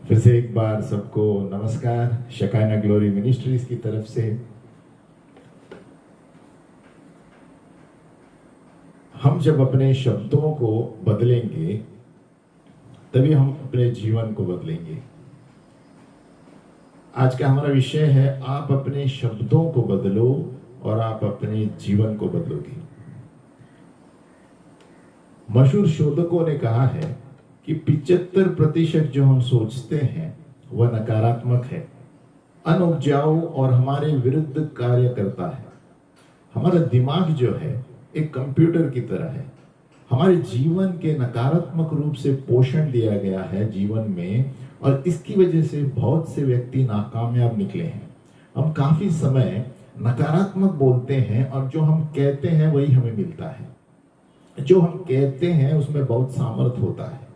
फिर से एक बार सबको नमस्कार शकाना ग्लोरी मिनिस्ट्रीज की तरफ से। हम जब अपने शब्दों को बदलेंगे तभी हम अपने जीवन को बदलेंगे। आज का हमारा विषय है आप अपने शब्दों को बदलो और आप अपने जीवन को बदलोगे। मशहूर शोधकों ने कहा है कि 75% जो हम सोचते हैं वह नकारात्मक है, अनुपजाऊ और हमारे विरुद्ध कार्य करता है। हमारा दिमाग जो है एक कंप्यूटर की तरह है। हमारे जीवन के नकारात्मक रूप से पोषण दिया गया है जीवन में, और इसकी वजह से बहुत से व्यक्ति नाकामयाब निकले हैं। हम काफी समय नकारात्मक बोलते हैं और जो हम कहते हैं वही हमें मिलता है। जो हम कहते हैं उसमें बहुत सामर्थ्य होता है।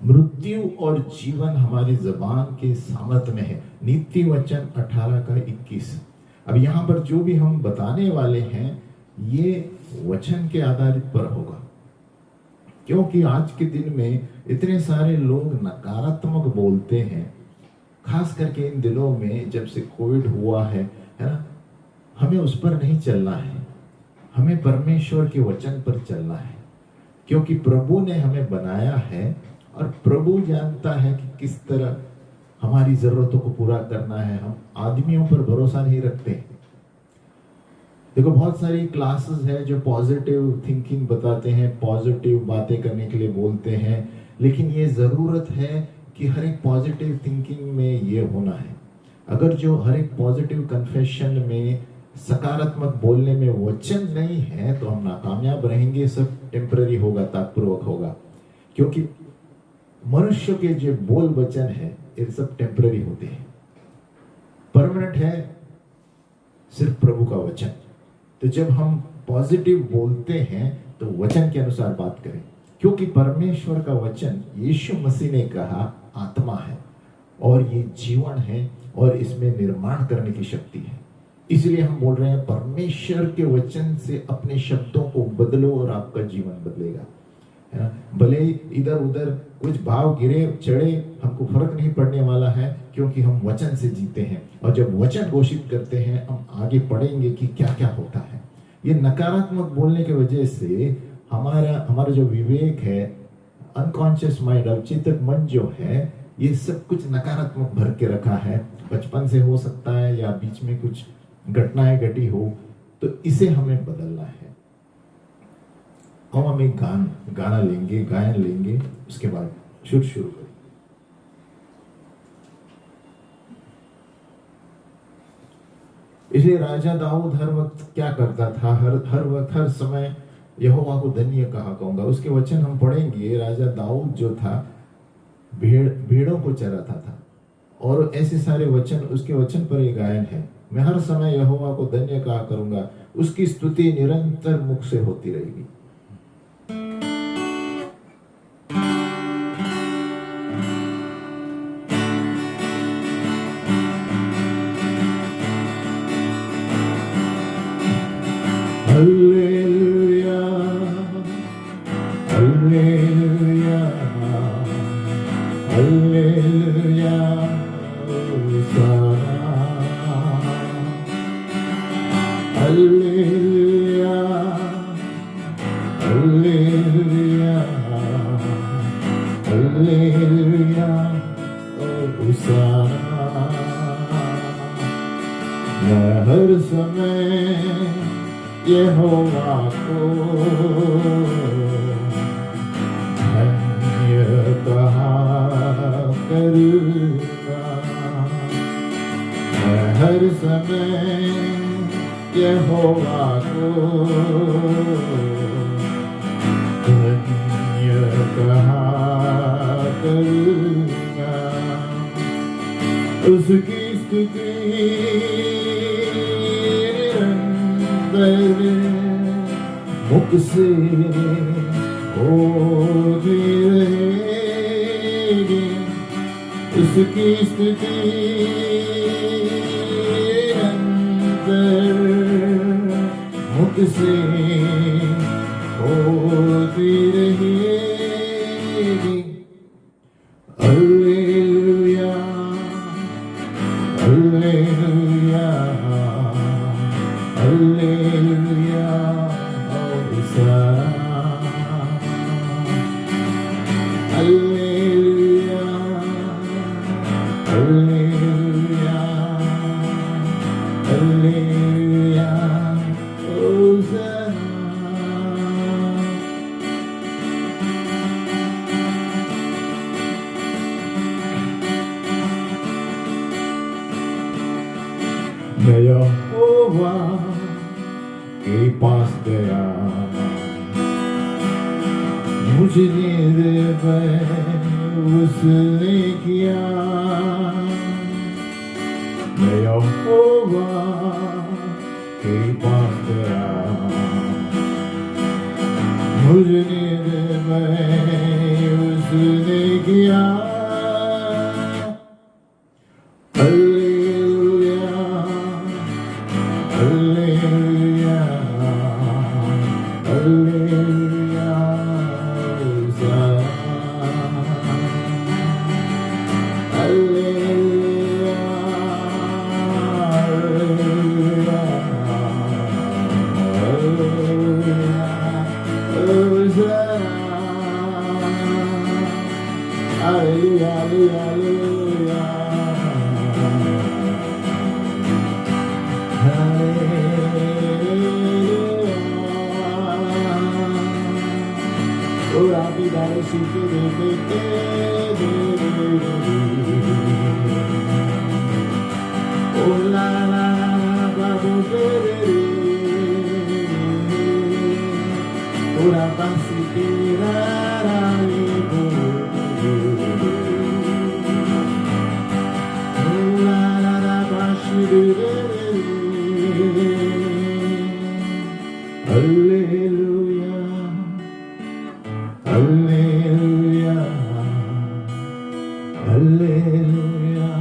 मृत्यु और जीवन हमारी जबान के सामर्थ्य में है। नीति वचन 18:21। अब यहाँ पर जो भी हम बताने वाले हैं ये वचन के आधारित पर होगा, क्योंकि आज के दिन में इतने सारे लोग नकारात्मक बोलते हैं। खास करके इन दिनों में जब से कोविड हुआ है ना, हमें उस पर नहीं चलना है, हमें परमेश्वर के वचन पर चलना है, क्योंकि प्रभु ने हमें बनाया है और प्रभु जानता है कि किस तरह हमारी जरूरतों को पूरा करना है। हम आदमियों पर भरोसा नहीं रखते। देखो, बहुत सारी क्लासेस है जो पॉजिटिव थिंकिंग बताते हैं, पॉजिटिव बातें करने के लिए बोलते हैं, लेकिन ये जरूरत है कि हर एक पॉजिटिव थिंकिंग में ये होना है। अगर जो हर एक पॉजिटिव कन्फेशन में सकारात्मक बोलने में वचन नहीं है तो हम नाकामयाब रहेंगे। सब टेम्पररी होगा, तात्पूर्वक होगा, क्योंकि मनुष्य के जो बोल वचन है ये सब टेम्पररी होते हैं। परमानेंट है सिर्फ प्रभु का वचन। तो जब हम पॉजिटिव बोलते हैं तो वचन के अनुसार बात करें, क्योंकि परमेश्वर का वचन यीशु मसीह ने कहा आत्मा है और ये जीवन है और इसमें निर्माण करने की शक्ति है। इसलिए हम बोल रहे हैं परमेश्वर के वचन से अपने शब्दों को बदलो और आपका जीवन बदलेगा, है ना। भले इधर उधर कुछ भाव गिरे चढ़े, हमको फर्क नहीं पड़ने वाला है, क्योंकि हम वचन से जीते हैं। और जब वचन घोषित करते हैं हम आगे पढ़ेंगे कि क्या क्या होता है। ये नकारात्मक बोलने की वजह से हमारा जो विवेक है, अनकॉन्शियस माइंड, अवचेतक मन जो है, ये सब कुछ नकारात्मक भर के रखा है। बचपन से हो सकता है या बीच में कुछ घटनाएं घटी हो, तो इसे हमें बदलना है। और हम एक गाना लेंगे, गायन लेंगे, उसके बाद शुरू करें। इसलिए राजा दाऊद हर वक्त क्या करता था, हर वक्त हर समय यहोवा को धन्य कहा कहूंगा। उसके वचन हम पढ़ेंगे। राजा दाऊद जो था भेड़ों को चराता था, और ऐसे सारे वचन, उसके वचन पर एक गायन है। मैं हर समय यहोवा को धन्य कहा करूंगा, उसकी स्तुति निरंतर मुख से होती रहेगी। Hallelujah, hallelujah, hallelujah, hallelujah, hallelujah, hallelujah, मैं हर समय यहोवा को धन्य कहा करूँगा। मैं हर समय यहोवा को धन्य कहा करूँगा। उसकी स्तुति मुख से होती रहेगी। उसकी स्तुति मुख से होती रहेगी। Hallelujah, hallelujah hallelujah hosanna. मैं यहोवा के पास गया, मुझे निर्भय उसने किया। मैं यहोवा के पास गया, मुझे निर्भय उसने किया। Hallelujah hallelujah hallelujah hallelujah Hallelujah, Hallelujah,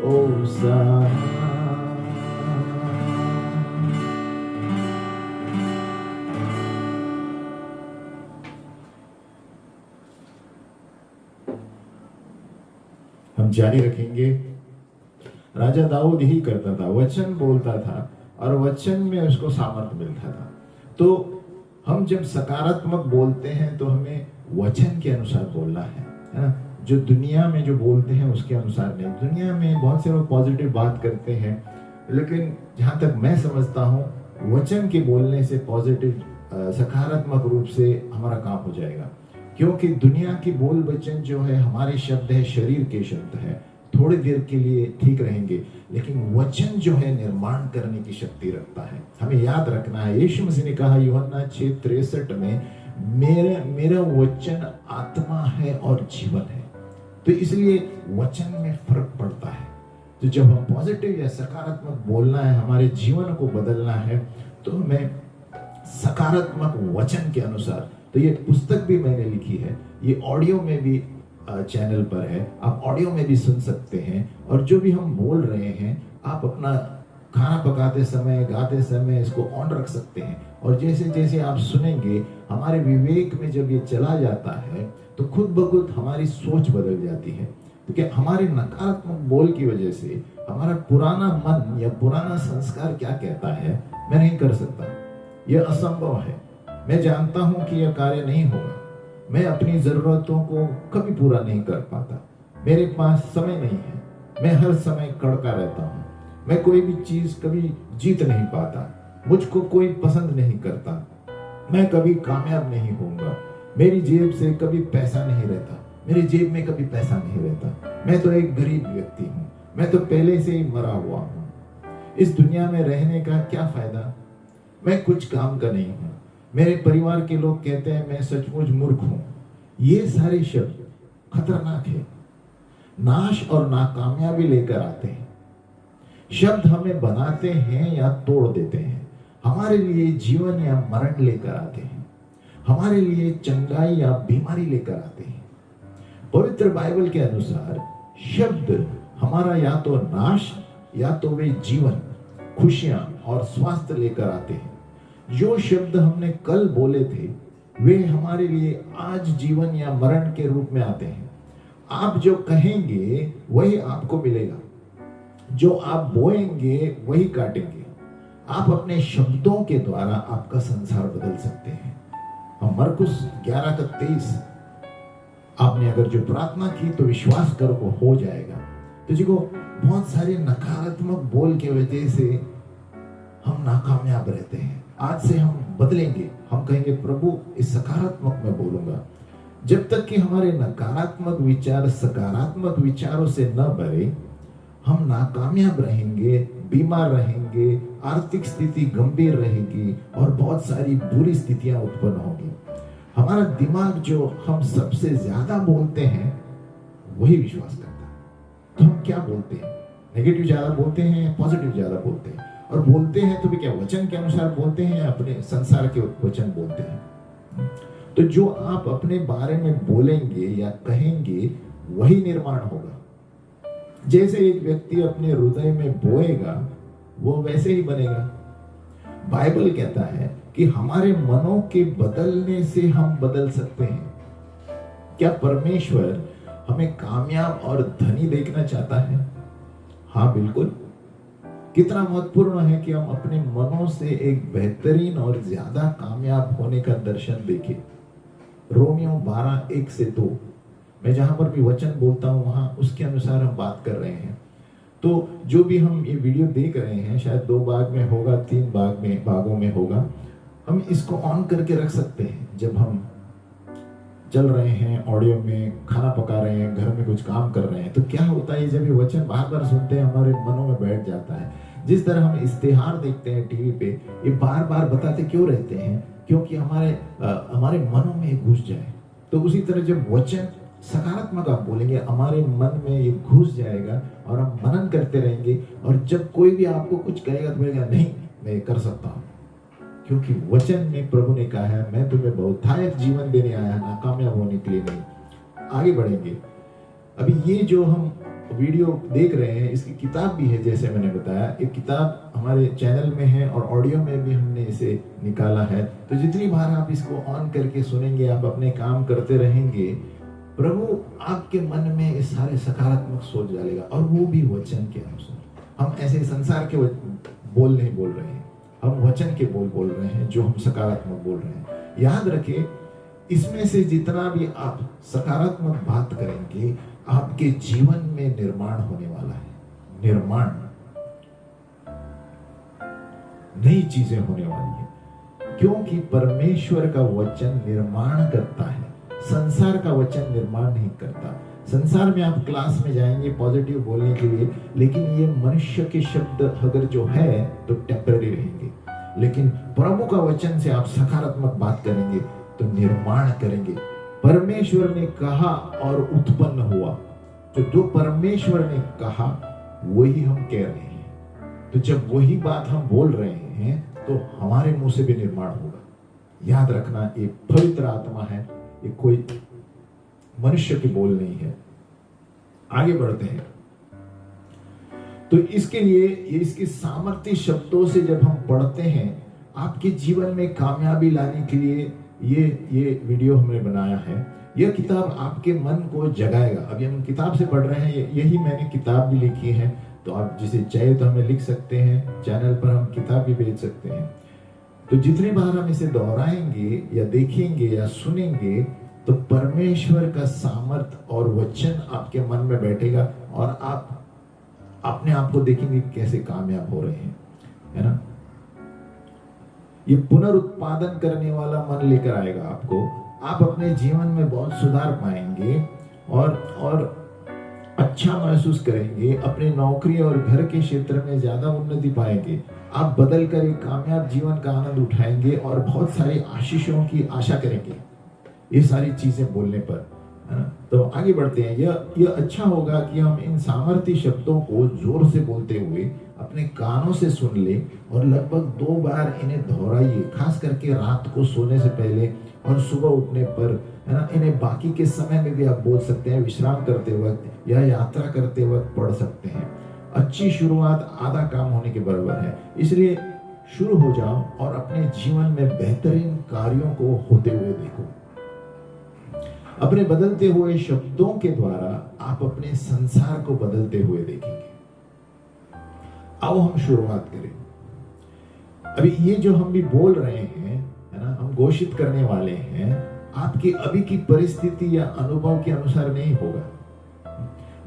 Hosanna. हम जारी रखेंगे। राजा दाऊद ही करता था, वचन बोलता था और वचन में उसको सामर्थ्य मिलता था। तो हम जब सकारात्मक बोलते हैं तो हमें वचन के अनुसार बोलना है ना। जो दुनिया में जो बोलते हैं उसके अनुसार नहीं। दुनिया में बहुत से लोग पॉजिटिव बात करते हैं, लेकिन जहां तक मैं समझता हूं वचन के बोलने से पॉजिटिव सकारात्मक रूप से हमारा काम हो जाएगा। क्योंकि दुनिया की बोल वचन जो है हमारे शब्द है, शरीर के शब्द है, थोड़ी देर के लिए ठीक रहेंगे, लेकिन वचन जो है निर्माण करने की शक्ति रखता है। हमें याद रखना है, यीशु मसीह ने कहा यूहन्ना 6:63 में, मेरा वचन आत्मा है और जीवन है। तो इसलिए वचन में फर्क पड़ता है। तो जब हम पॉजिटिव या सकारात्मक बोलना है, हमारे जीवन को बदलना है, तो हमें सकारात्मक वचन के अनुसार। तो ये पुस्तक भी मैंने लिखी है, ये ऑडियो में भी चैनल पर है, आप ऑडियो में भी सुन सकते हैं। और जो भी हम बोल रहे हैं, आप अपना खाना पकाते समय, गाते समय इसको ऑन रख सकते हैं। और जैसे जैसे आप सुनेंगे, हमारे विवेक में जब ये चला जाता है तो खुद ब खुद हमारी सोच बदल जाती है। क्योंकि हमारे नकारात्मक बोल की वजह से हमारा पुराना मन या पुराना संस्कार क्या कहता है, मैं नहीं कर सकता, यह असंभव है, मैं जानता हूं कि यह कार्य नहीं होगा, मैं अपनी जरूरतों को कभी पूरा नहीं कर पाता, मेरे पास समय नहीं है, मैं हर समय कड़का रहता हूँ, मैं कोई भी चीज कभी जीत नहीं पाता, मुझको कोई पसंद नहीं करता, मैं कभी कामयाब नहीं होऊंगा, मेरी जेब से कभी पैसा नहीं रहता, मेरी जेब में कभी पैसा नहीं रहता, मैं तो एक गरीब व्यक्ति हूँ, मैं तो पहले से ही मरा हुआ हूँ, इस दुनिया में रहने का क्या फायदा, मैं कुछ काम का नहीं हूँ, मेरे परिवार के लोग कहते हैं मैं सचमुच मूर्ख हूँ। ये सारे शब्द खतरनाक है, नाश और नाकामयाबी लेकर आते हैं। शब्द हमें बनाते हैं या तोड़ देते हैं, हमारे लिए जीवन या मरण लेकर आते हैं, हमारे लिए चंगाई या बीमारी लेकर आते हैं। पवित्र बाइबल के अनुसार शब्द हमारा या तो नाश या तो वे जीवन, खुशियां और स्वास्थ्य लेकर आते हैं। जो शब्द हमने कल बोले थे वे हमारे लिए आज जीवन या मरण के रूप में आते हैं। आप जो कहेंगे वही आपको मिलेगा, जो आप बोएंगे वही काटेंगे। आप अपने शब्दों के द्वारा आपका संसार बदल सकते हैं। हम मरकुस 11:23, आपने अगर जो प्रार्थना की तो विश्वास करो वो हो जाएगा। तो जी को बहुत सारे नकारात्मक बोल के वजह से हम नाकामयाब रहते हैं। आज से हम बदलेंगे, हम कहेंगे प्रभु इस सकारात्मक में बोलूंगा। जब तक कि हमारे नकारात्मक विचार सकारात्मक विचारों से न भरे, हम नाकामयाब रहेंगे, बीमार रहेंगे, आर्थिक स्थिति गंभीर रहेगी और बहुत सारी बुरी स्थितियां उत्पन्न होंगी। हमारा दिमाग जो हम सबसे ज्यादा बोलते हैं वही विश्वास करता है। तो हम क्या बोलते हैं? नेगेटिव ज्यादा बोलते हैं या पॉजिटिव ज्यादा बोलते हैं? और बोलते हैं तो भी क्या वचन के अनुसार बोलते हैं या अपने संसार के वचन बोलते हैं? तो जो आप अपने बारे में बोलेंगे या कहेंगे वही निर्माण होगा। जैसे एक व्यक्ति अपने हृदय में बोएगा वो वैसे ही बनेगा। बाइबल कहता है कि हमारे मनों के बदलने से हम बदल सकते हैं। क्या परमेश्वर हमें कामयाब और धनी देखना चाहता है? हाँ, बिल्कुल। कितना महत्वपूर्ण है कि हम अपने मनों से एक बेहतरीन और ज्यादा कामयाब होने का दर्शन देखें। रोमियो 12:1-2 मैं जहां पर भी वचन बोलता हूं वहां उसके अनुसार हम बात कर रहे हैं। तो जो भी हम ये वीडियो देख रहे हैं, शायद 2 भाग में होगा, 3 भागों में होगा, हम इसको ऑन करके रख सकते हैं। जब हम चल रहे हैं, ऑडियो में खाना पका रहे हैं, घर में कुछ काम कर रहे हैं, तो क्या होता है जब ये वचन बार बार सुनते हैं हमारे मनों में बैठ जाता है। जिस तरह हम इश्तेहार देखते हैं टीवी पे, ये बार बार बताते क्यों रहते हैं? क्योंकि हमारे मनों में ये घुस जाए। तो उसी तरह जब वचन सकारात्मक आप बोलेंगे, हमारे मन में ये घुस जाएगा और हम मनन करते रहेंगे। और जब कोई भी आपको कुछ कहेगा तो बोलेगा नहीं, मैं ये कर सकता हूँ, क्योंकि वचन में प्रभु ने कहा है मैं तुम्हें बहुतायत जीवन देने आया, नाकामयाब होने के लिए नहीं। आगे बढ़ेंगे। अभी ये जो हम वीडियो देख रहे हैं इसकी किताब भी है, जैसे मैंने बताया। एक किताब हमारे चैनल में है और ऑडियो में भी हमने इसे निकाला है। तो जितनी बार आप इसको ऑन करके सुनेंगे, आप अपने काम करते रहेंगे, प्रभु आपके मन में ये सारे सकारात्मक सोच डालेगा, और वो भी वचन के अनुसार। हम ऐसे संसार के बोल नहीं बोल रहे हैं, हम वचन के बोल रहे हैं, जो हम सकारात्मक बोल रहे हैं। याद रखें, इसमें से जितना भी आप सकारात्मक बात करेंगे, आपके जीवन में निर्माण होने वाला है। निर्माण, नई चीजें होने वाली है, क्योंकि परमेश्वर का वचन निर्माण करता है। संसार का वचन निर्माण नहीं करता। संसार में आप क्लास में जाएंगे पॉजिटिव बोलने के लिए, लेकिन ये मनुष्य के शब्द अगर जो है तो टेम्पररी रहेंगे। लेकिन प्रभु का वचन से आप सकारात्मक बात करेंगे तो निर्माण करेंगे। परमेश्वर ने कहा और उत्पन्न हुआ, तो जो परमेश्वर ने कहा वही हम कह रहे हैं। तो जब वही बात हम बोल रहे हैं तो हमारे मुंह से भी निर्माण होगा। याद रखना, ये पवित्र आत्मा है, ये कोई मनुष्य के बोल नहीं है। आगे बढ़ते हैं। तो इसके लिए ये इसके सामर्थ्य शब्दों से जब हम पढ़ते हैं, आपके जीवन में कामयाबी लाने के लिए ये वीडियो हमने बनाया है। यह किताब आपके मन को जगाएगा। अभी हम किताब से पढ़ रहे हैं, यही मैंने किताब भी लिखी है, तो आप जिसे चाहे तो हमें लिख सकते हैं। चैनल पर हम किताब भी भेज सकते हैं। तो जितनी बार हम इसे दोहराएंगे या देखेंगे या सुनेंगे, तो परमेश्वर का सामर्थ और वचन आपके मन में बैठेगा और आप अपने आप को देखेंगे कैसे कामयाब हो रहे हैं, है ना। ये पुनरुत्पादन करने वाला मन लेकर आएगा आपको। आप अपने जीवन में बहुत सुधार पाएंगे और अच्छा महसूस करेंगे। अपने नौकरी और घर के क्षेत्र में ज्यादा उन्नति पाएंगे। आप बदल कर एक कामयाब जीवन का आनंद उठाएंगे और बहुत सारी आशीषों की आशा करेंगे, ये सारी चीजें बोलने पर, है ना। तो आगे बढ़ते हैं। यह अच्छा होगा कि हम इन सामर्थ्य शब्दों को जोर से बोलते हुए अपने कानों से सुन ले और लगभग 2 बार इन्हें दोहराइए, खास करके रात को सोने से पहले और सुबह उठने पर, है ना। इन्हें बाकी के समय में भी आप बोल सकते हैं, विश्राम करते वक्त या यात्रा करते वक्त पढ़ सकते हैं। अच्छी शुरुआत आधा काम होने के बराबर है। इसलिए शुरू हो जाओ और अपने जीवन में बेहतरीन कार्यों को होते हुए देखो। अपने बदलते हुए शब्दों के द्वारा आप अपने संसार को बदलते हुए देखेंगे। आओ हम शुरुआत करें। अभी ये जो हम भी बोल रहे हैं, है ना, हम घोषित करने वाले हैं, आपकी अभी की परिस्थिति या अनुभव के अनुसार नहीं होगा।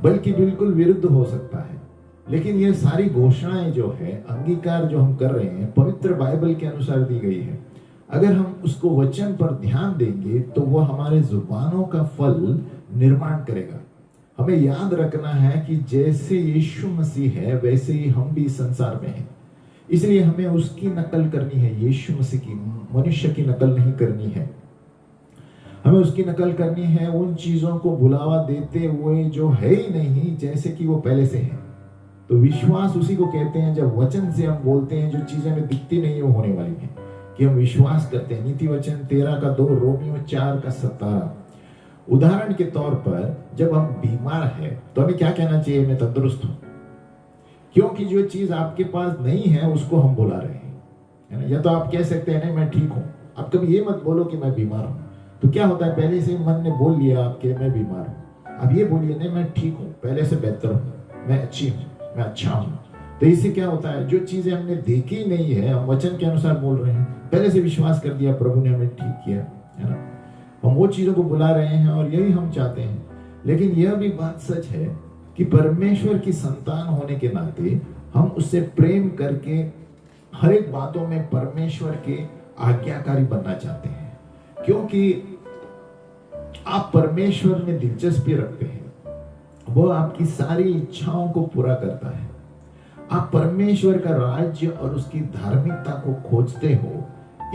बल्कि बिल्कुल विरुद्ध हो सकता है। लेकिन ये सारी घोषणाएं जो है, अंगीकार जो हम कर रहे हैं, पवित्र बाइबल के अनुसार दी गई है। अगर हम उसको वचन पर ध्यान देंगे तो वो हमारे जुबानों का फल निर्माण करेगा। हमें याद रखना है कि जैसे यीशु मसीह है वैसे ही हम भी संसार में हैं। इसलिए हमें उसकी नकल करनी है, यीशु मसीह की, मनुष्य की नकल नहीं करनी है। हमें उसकी नकल करनी है, उन चीजों को बुलावा देते हुए जो है ही नहीं जैसे कि वो पहले से है। तो विश्वास उसी को कहते हैं जब वचन से हम बोलते हैं जो चीजें हमें दिखती नहीं वो होने वाली है, कि हम विश्वास करते हैं। नीति वचन 13:2, रोमियो 4:17। उदाहरण के तौर पर जब हम बीमार हैं तो हमें क्या कहना चाहिए? मैं तंदुरुस्त हूं, क्योंकि जो चीज आपके पास नहीं है उसको हम बुला रहे हैं, है ना। या तो आप कह सकते हैं नहीं मैं ठीक हूं। आप कभी ये मत बोलो कि मैं बीमार हूं। तो क्या होता है, पहले से मन ने बोल लिया आपके मैं बीमार हूं। अब ये बोलिए नहीं मैं ठीक हूं, पहले से बेहतर हूं, मैं अच्छी हूं, मैं अच्छा हूं। तो इससे क्या होता है, जो चीजें हमने देखी नहीं है हम वचन के अनुसार बोल रहे हैं, पहले से विश्वास कर दिया प्रभु ने हमें ठीक किया, है ना। हम वो चीजों को बुला रहे हैं और यही हम चाहते हैं। लेकिन यह भी बात सच है कि परमेश्वर की संतान होने के नाते हम उससे प्रेम करके हर एक बातों में परमेश्वर के आज्ञाकारी बनना चाहते हैं, क्योंकि आप परमेश्वर में दिलचस्पी रखते हैं, वह आपकी सारी इच्छाओं को पूरा करता है। आप परमेश्वर का राज्य और उसकी धार्मिकता को खोजते हो,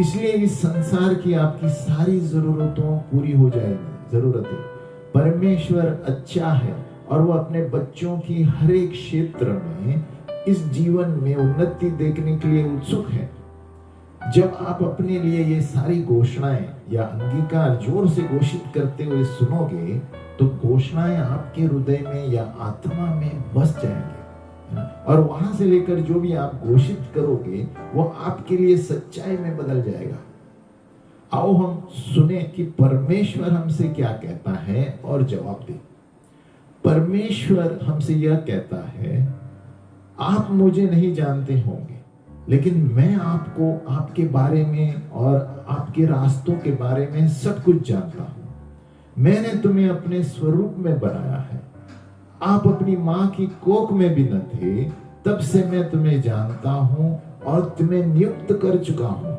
इसलिए इस संसार की आपकी सारी जरूरतों पूरी हो जाएगी। जरूरतें, परमेश्वर अच्छा है और वह अपने बच्चों की हर एक क्षेत्र में इस जीवन में उन्नति देखने के लिए उत्सुक है। जब आप अपने लिए ये सारी घोषणाएं या अंगीकार जोर से घोषित करते हुए सुनोगे तो घोषणाएं आपके हृदय में या आत्मा में बस जाएंगे, और वहां से लेकर जो भी आप घोषित करोगे वो आपके लिए सच्चाई में बदल जाएगा। आओ हम सुने कि परमेश्वर हमसे क्या कहता है और जवाब दे। परमेश्वर हमसे यह कहता है, आप मुझे नहीं जानते होंगे लेकिन मैं आपको आपके बारे में और आपके रास्तों के बारे में सब कुछ जानता हूं। मैंने तुम्हें अपने स्वरूप में बनाया है, आप अपनी मां की कोख में भी न थे, तब से मैं तुम्हें जानता हूं और तुम्हें नियुक्त कर चुका हूं।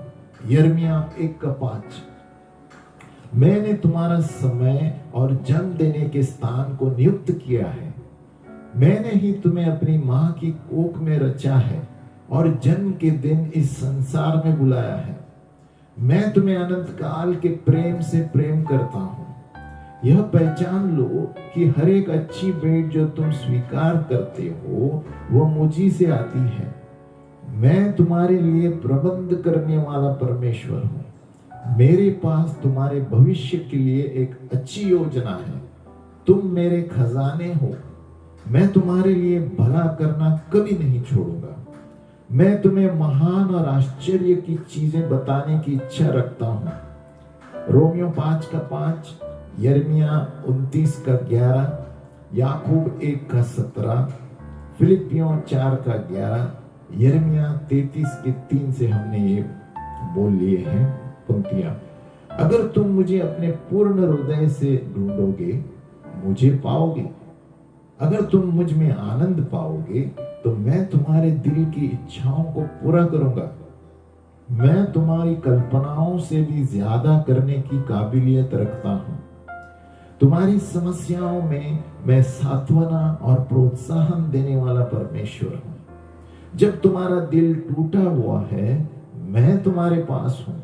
यिर्मयाह 1:5। मैंने तुम्हारा समय और जन्म देने के स्थान को नियुक्त किया है। मैंने ही तुम्हें अपनी मां की कोख में रचा है और जन्म के दिन इस संसार में बुलाया है। मैं तुम्हें अनंत काल के प्रेम से प्रेम करता हूं। यह पहचान लो कि हर एक अच्छी भेंट जो तुम स्वीकार करते हो वह मुझी से आती है। मैं तुम्हारे लिए प्रबंध करने वाला परमेश्वर हूं। मेरे पास तुम्हारे भविष्य के लिए एक अच्छी योजना है। तुम मेरे खजाने हो। मैं तुम्हारे लिए भला करना कभी नहीं छोड़ूंगा। मैं तुम्हें महान और आश्चर्य की चीजें बताने की इच्छा रखता हूं। रोमियो 5:5, यिर्मयाह 29:11, याकूब 1:17, फिलिपियों 4:11, यिर्मयाह 33:3 से हमने ये बोल लिए हैं पंक्तियां। अगर तुम मुझे अपने पूर्ण हृदय से ढूंढोगे मुझे पाओगे। अगर तुम मुझ में आनंद पाओगे तो मैं तुम्हारे दिल की इच्छाओं को पूरा करूंगा। मैं तुम्हारी कल्पनाओं से भी ज्यादा करने की काबिलियत रखता हूं। तुम्हारी समस्याओं में मैं सांत्वना और प्रोत्साहन देने वाला परमेश्वर हूं। जब तुम्हारा दिल टूटा हुआ है मैं तुम्हारे पास हूं।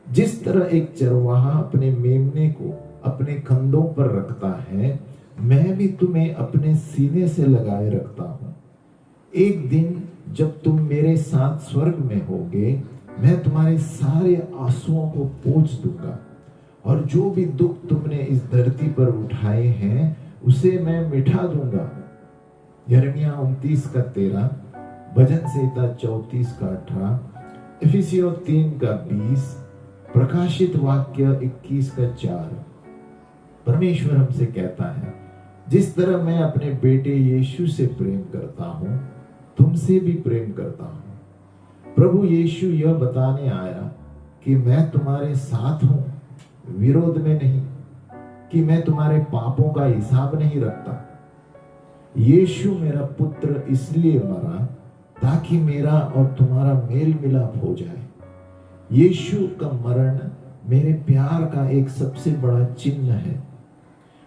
जिस तरह एक चरवाहा अपने मेमने को अपने कंधों पर रखता है, मैं भी तुम्हें अपने सीने से लगाए रखता हूं। एक दिन जब तुम मेरे साथ स्वर्ग में होगे, मैं तुम्हारे सारे आंसुओं को पोंछ दूंगा और जो भी दुख तुमने इस धरती पर उठाए हैं उसे मैं मिटा दूंगा। यिर्मयाह 29:13, भजन संहिता 34:18, इफिसियों 3:20, प्रकाशित वाक्य 21:4। परमेश्वर हमसे कहता है, जिस तरह मैं अपने बेटे यीशु से प्रेम करता हूं तुमसे भी प्रेम करता हूं। प्रभु यीशु यह बताने आया कि मैं तुम्हारे साथ हूं, विरोध में नहीं, कि मैं तुम्हारे पापों का हिसाब नहीं रखता। यीशु मेरा पुत्र इसलिए मरा ताकि मेरा और तुम्हारा मेल मिलाप हो जाए। यीशु का मरण मेरे प्यार का एक सबसे बड़ा चिन्ह है।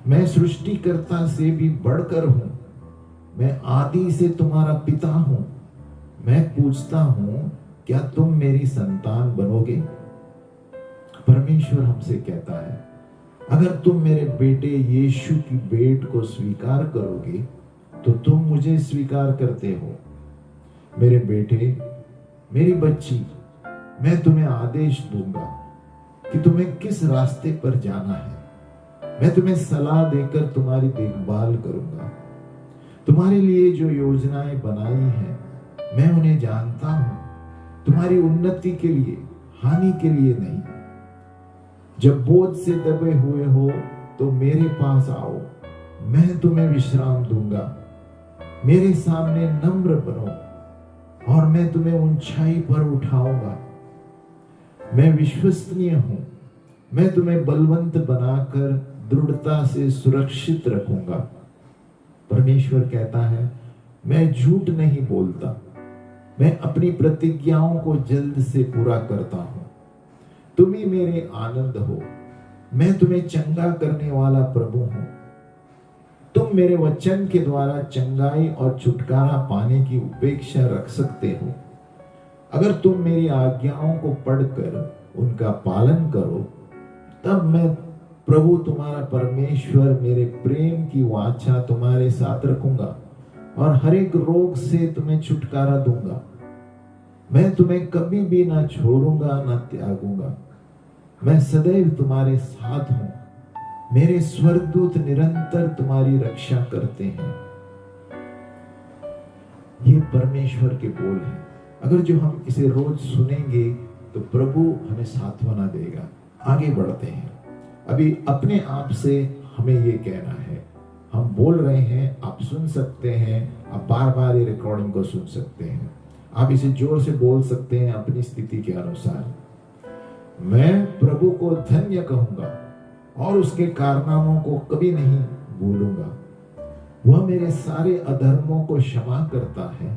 मैं सृष्टिकर्ता से भी बढ़कर हूं। मैं आदि से तुम्हारा पिता हूं। मैं पूछता हूं, क्या तुम मेरी संतान बनोगे? परमेश्वर हमसे कहता है, अगर तुम मेरे बेटे यीशु की भेंट को स्वीकार करोगे तो तुम मुझे स्वीकार करते हो। मेरे बेटे, मेरी बच्ची, मैं तुम्हें आदेश दूंगा कि तुम्हें किस रास्ते पर जाना है। मैं तुम्हें सलाह देकर तुम्हारी देखभाल करूंगा। तुम्हारे लिए जो योजनाएं बनाई हैं, मैं उन्हें जानता हूं। तुम्हारी उन्नति के लिए, हानि के लिए नहीं। जब बोझ से दबे हुए हो तो मेरे पास आओ, मैं तुम्हें विश्राम दूंगा। मेरे सामने नम्र बनो और मैं तुम्हें ऊंचाई पर उठाऊंगा। मैं विश्वसनीय हूं। मैं तुम्हें बलवंत बनाकर दृढ़ता से सुरक्षित रखूंगा। परमेश्वर कहता है, मैं झूठ नहीं बोलता। मैं अपनी प्रतिज्ञाओं को जल्द से पूरा करता हूं। तुम ही मेरे आनंद हो। मैं तुम्हें चंगा करने वाला प्रभु हूं। तुम मेरे वचन के द्वारा चंगाई और छुटकारा पाने की उपेक्षा रख सकते हो। अगर तुम मेरी आज्ञाओं को पढ़कर उनका पालन करो, तब मैं प्रभु तुम्हारा परमेश्वर मेरे प्रेम की वाचा तुम्हारे साथ रखूंगा और हर एक रोग से तुम्हें छुटकारा दूंगा। मैं तुम्हें कभी भी ना छोड़ूंगा ना त्यागूंगा। मैं सदैव तुम्हारे साथ हूं। मेरे स्वर्गदूत निरंतर तुम्हारी रक्षा करते हैं। ये परमेश्वर के बोल हैं। अगर जो हम इसे रोज सुनेंगे तो प्रभु हमें सांत्वना देगा। आगे बढ़ते हैं। अभी अपने आप से हमें ये कहना है। हम बोल रहे हैं, आप सुन सकते हैं। आप बार बार ये रिकॉर्डिंग को सुन सकते हैं। आप इसे जोर से बोल सकते हैं अपनी स्थिति के अनुसार। मैं प्रभु को धन्य कहूंगा और उसके कारनामों को कभी नहीं भूलूंगा। वह मेरे सारे अधर्मों को क्षमा करता है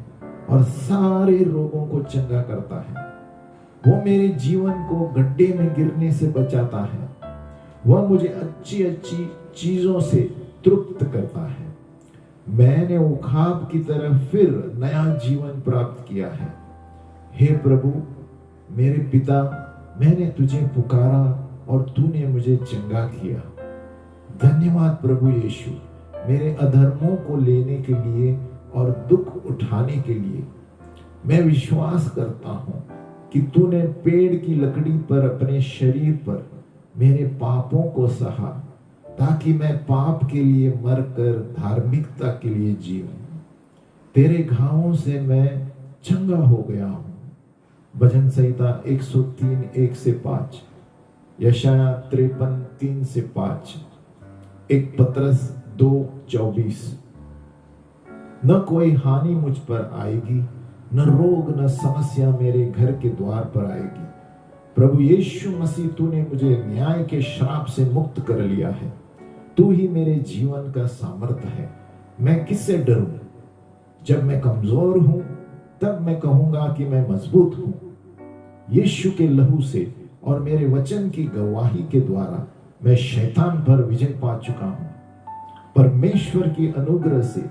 और सारे रोगों को चंगा करता है। वो मेरे जीवन को गड्ढे में गिरने से बचाता है। वह मुझे अच्छी अच्छी चीजों से तृप्त करता है। मैंने उखाब की तरह फिर नया जीवन प्राप्त किया है। हे प्रभु मेरे पिता, मैंने तुझे पुकारा और तूने मुझे चंगा किया। धन्यवाद प्रभु यीशु, मेरे अधर्मों को लेने के लिए और दुख उठाने के लिए। मैं विश्वास करता हूं कि तूने पेड़ की लकड़ी पर अपने शरीर पर मेरे पापों को सहा, ताकि मैं पाप के लिए मरकर धार्मिकता के लिए जीऊं। तेरे घावों से मैं चंगा हो गया हूं। भजन संहिता 103 1 से 5, यशाया 53 3 से 5, 1 पतरस 2 24। न कोई हानि मुझ पर आएगी, न रोग न समस्या मेरे घर के द्वार पर आएगी। प्रभु यीशु मसीह, तूने मुझे न्याय के श्राप से मुक्त कर लिया है। तू ही मेरे जीवन का सामर्थ्य है। मैं किससे डरूं? जब मैं कमजोर हूं तब मैं कहूंगा कि मैं मजबूत हूं। यीशु के लहू से और मेरे वचन की गवाही के द्वारा मैं शैतान पर विजय पा चुका हूं। परमेश्वर की अनुग्रह से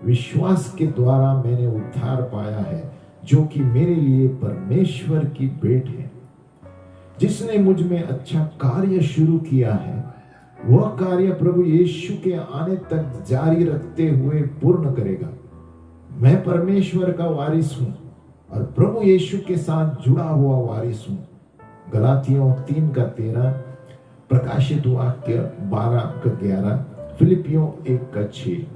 विश्वास के द्वारा मैंने उद्धार पाया है, जो कि मेरे लिए परमेश्वर की भेंट है। जिसने मुझ में अच्छा कार्य शुरू किया है, वह कार्य प्रभु यीशु के आने तक जारी रखते हुए पूर्ण करेगा। मैं परमेश्वर का वारिस हूं और प्रभु यीशु के साथ जुड़ा हुआ वारिस हूं। गलातियों 3 का 13, प्रकाशित वाक्य 12 का 11, फिलिपियों 1 का 6।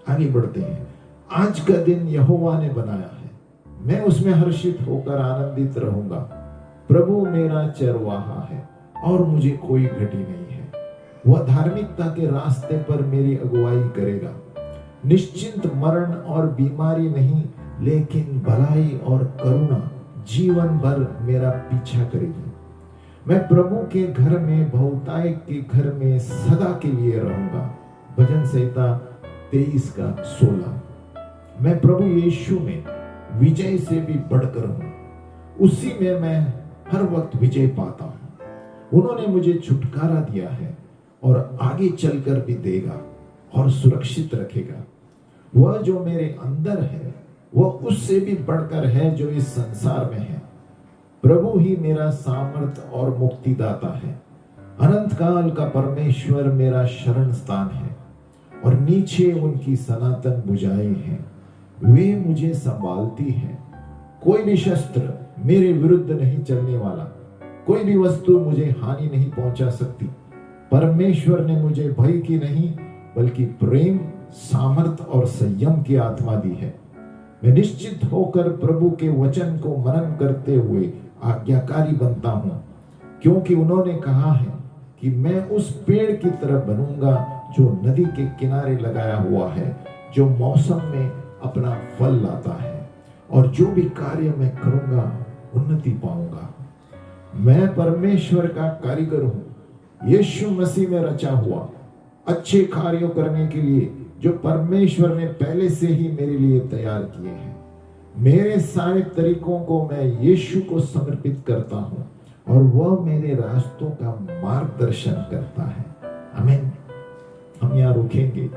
आगे बढ़ते हैं। आज का दिन यहोवा ने बनाया है, मैं उसमें हर्षित होकर आनंदित रहूंगा। प्रभु मेरा चरवाहा है और मुझे कोई घटी नहीं है। वह धार्मिकता के रास्ते पर मेरी अगुवाई करेगा। निश्चिंत मरण और बीमारी नहीं, लेकिन भलाई और करुणा जीवन भर मेरा पीछा करेगी। मैं प्रभु के घर में, बहुतायत के घर में सदा के लिए रहूंगा। भजन संहिता 23:16। मैं प्रभु यीशु में विजय से भी बढ़कर हूं, उसी में मैं हर वक्त विजय पाता हूं। उन्होंने मुझे छुटकारा दिया है और आगे चलकर भी देगा और सुरक्षित रखेगा। वह जो मेरे अंदर है वह उससे भी बढ़कर है जो इस संसार में है। प्रभु ही मेरा सामर्थ और मुक्तिदाता है। अनंत काल का परमेश्वर मेरा शरण स्थान है और नीचे उनकी सनातन भुजाएं हैं। वे मुझे संभालती हैं। कोई भी शस्त्र मेरे विरुद्ध नहीं चलने वाला, कोई भी वस्तु मुझे हानि नहीं पहुंचा सकती। परमेश्वर ने मुझे भय की नहीं बल्कि प्रेम, सामर्थ और संयम की आत्मा दी है। मैं निश्चित होकर प्रभु के वचन को मनन करते हुए आज्ञाकारी बनता हूं, क्योंकि उन्होंने कहा है कि मैं उस पेड़ की तरह बनूंगा जो नदी के किनारे लगाया हुआ है, जो मौसम में अपना फल लाता है, और जो भी कार्य मैं करूंगा उन्नति पाऊंगा। मैं परमेश्वर का कारीगर हूं, यीशु मसीह में रचा हुआ, अच्छे कार्यों करने के लिए जो परमेश्वर ने पहले से ही मेरे लिए तैयार किए हैं। मेरे सारे तरीकों को मैं यीशु को समर्पित करता हूं और वह मेरे रास्तों का मार्गदर्शन करता है। आमीन। हम यहाँ रुकेंगे।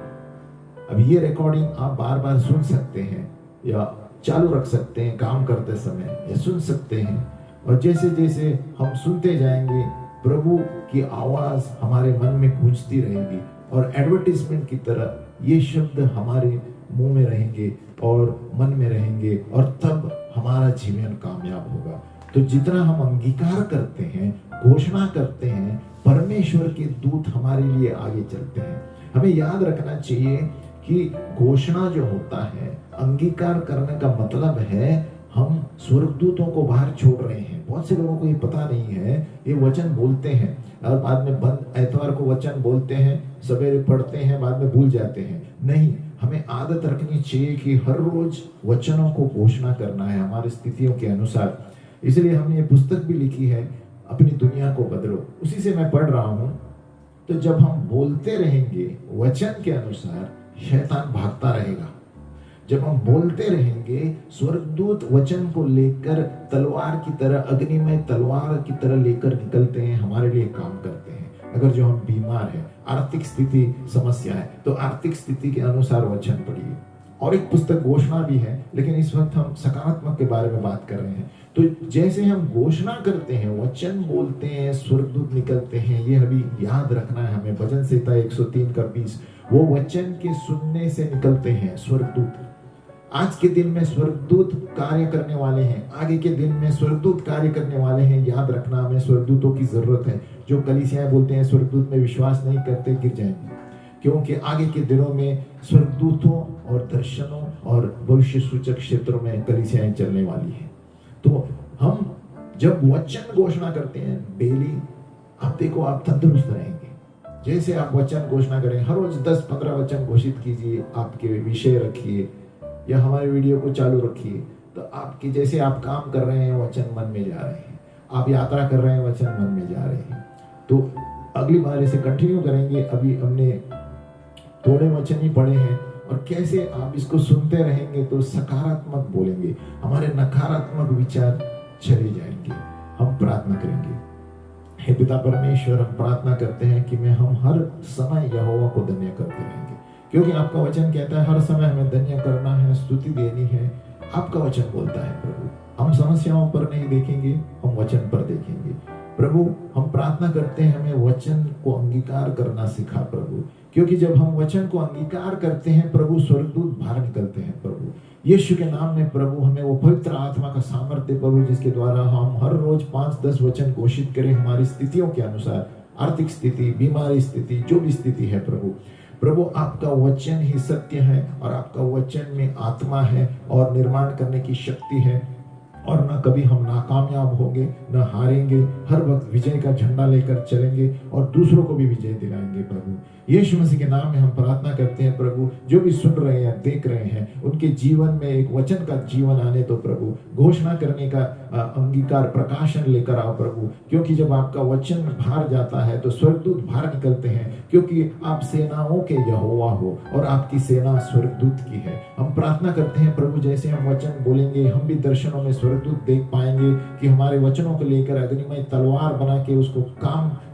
अब ये रिकॉर्डिंग आप बार बार सुन सकते हैं या चालू रख सकते हैं काम करते समय, या सुन सकते हैं, और जैसे जैसे हम सुनते जाएंगे प्रभु की आवाज हमारे मन में गूंजती रहेगी और एडवर्टाइजमेंट की तरह ये शब्द हमारे मुंह में रहेंगे और मन में रहेंगे, और तब हमारा जीवन कामयाब होगा। तो जितना हम अंगीकार करते हैं, घोषणा करते हैं, परमेश्वर के दूत हमारे लिए आगे चलते हैं। हमें याद रखना चाहिए कि घोषणा जो होता है, अंगीकार करने का मतलब है हम स्वर्गदूतों को बाहर छोड़ रहे हैं। बहुत से लोगों को ये पता नहीं है, ये वचन बोलते हैं और बाद में बंद एतवार को वचन बोलते हैं, सवेरे पढ़ते हैं, बाद में भूल जाते हैं। नहीं, हमें आदत रखनी चाहिए कि हर रोज वचनों को घोषणा करना है हमारी स्थितियों के अनुसार। इसलिए हमने ये पुस्तक भी लिखी है, अपनी दुनिया को बदलो। उसी से मैं पढ़ रहा हूं। तो जब हम बोलते रहेंगे वचन के अनुसार, शैतान भागता रहेगा। जब हम बोलते रहेंगे, स्वर्गदूत वचन को लेकर तलवार की तरह, अग्नि में तलवार की तरह लेकर निकलते हैं, हमारे लिए काम करते हैं। अगर जो हम बीमार हैं, आर्थिक स्थिति समस्या है, तो आर्थिक स्थिति के अनुसार वचन पढ़िए। और एक पुस्तक घोषणा भी है, लेकिन इस वक्त हम सकारात्मक के बारे में बात कर रहे हैं। तो जैसे हम घोषणा करते हैं, वचन बोलते हैं, स्वर्गदूत निकलते हैं। ये अभी याद रखना है हमें। भजन संहिता 103:20, वो वचन के सुनने से निकलते हैं स्वर्गदूत। आज के दिन में स्वर्गदूत कार्य करने वाले हैं, आगे के दिन में स्वर्गदूत कार्य करने वाले हैं। याद रखना, हमें स्वर्गदूतों की जरूरत है। जो कलीसियाएं बोलते हैं स्वर्गदूत में विश्वास नहीं करते, गिर जाएंगे, क्योंकि आगे के दिनों में स्वर्गदूतों और दर्शनों और भविष्य सूचक क्षेत्रों में कलीसियाएं चलने वाली है। तो हम जब वचन घोषणा करते हैं डेली, आप देखो आप तंदुरुस्त रहेंगे। जैसे आप वचन घोषणा करें, हर रोज 10-15 वचन घोषित कीजिए, आपके विषय रखिए या हमारे वीडियो को चालू रखिए। तो आपके जैसे आप काम कर रहे हैं, वचन मन में जा रहे हैं, आप यात्रा कर रहे हैं, वचन मन में जा रहे हैं। तो अगली बार इसे कंटिन्यू करेंगे। अभी हमने थोड़े वचन ही पढ़े हैं, और कैसे आप इसको सुनते रहेंगे तो सकारात्मक बोलेंगे, हमारे नकारात्मक विचार चले जाएंगे। हम प्रार्थना करेंगे। हे पिता परमेश्वर, हम प्रार्थना करते हैं कि हम हर समय यहोवा को धन्य करते रहेंगे, क्योंकि आपका वचन कहता है हर समय हमें धन्य करना है, स्तुति देनी है। आपका वचन बोलता है प्रभु, हम समस्याओं पर नहीं देखेंगे, हम वचन पर देखेंगे। प्रभु, हम प्रार्थना करते हैं हमें वचन को अंगीकार करना सिखा प्रभु, क्योंकि जब हम वचन को अंगीकार करते हैं प्रभु, स्वर्गदूत बाहर निकलते हैं प्रभु। यीशु के नाम में प्रभु हमें वो पवित्र आत्मा का सामर्थ्य प्रभु, जिसके द्वारा हम हर रोज 5-10 वचन घोषित करें हमारी स्थितियों के अनुसार, आर्थिक स्थिति, बीमारी स्थिति, जो भी स्थिति है प्रभु। प्रभु, आपका वचन ही सत्य है और आपका वचन में आत्मा है और निर्माण करने की शक्ति है। और न कभी हम नाकामयाब होंगे, न हारेंगे, हर वक्त विजय का झंडा लेकर चलेंगे और दूसरों को भी विजय दिलाएंगे प्रभु। यीशु मसीह के नाम में हम प्रार्थना करते हैं प्रभु, जो भी सुन रहे हैं, देख रहे हैं, उनके जीवन में एक वचन का जीवन आने तो प्रभु, घोषणा करने का अंगीकार, प्रकाशन लेकर आओ प्रभु, क्योंकि जब आपका वचन बाहर जाता है तो स्वर्गदूत बाहर निकलते हैं, क्योंकि आप सेनाओं के यहोवा हो और आपकी सेना स्वर्गदूत की है। हम प्रार्थना करते हैं प्रभु, जैसे हम वचन बोलेंगे, हम भी दर्शनों में स्वर्गदूत देख पाएंगे कि हमारे वचनों को लेकर अग्निमय तलवार बना के उसको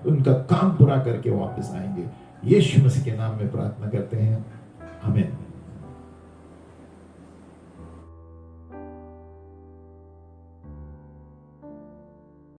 उनका काम पूरा करके वापस आएंगे। यीशु मसीह के नाम में प्रार्थना करते हैं, आमीन।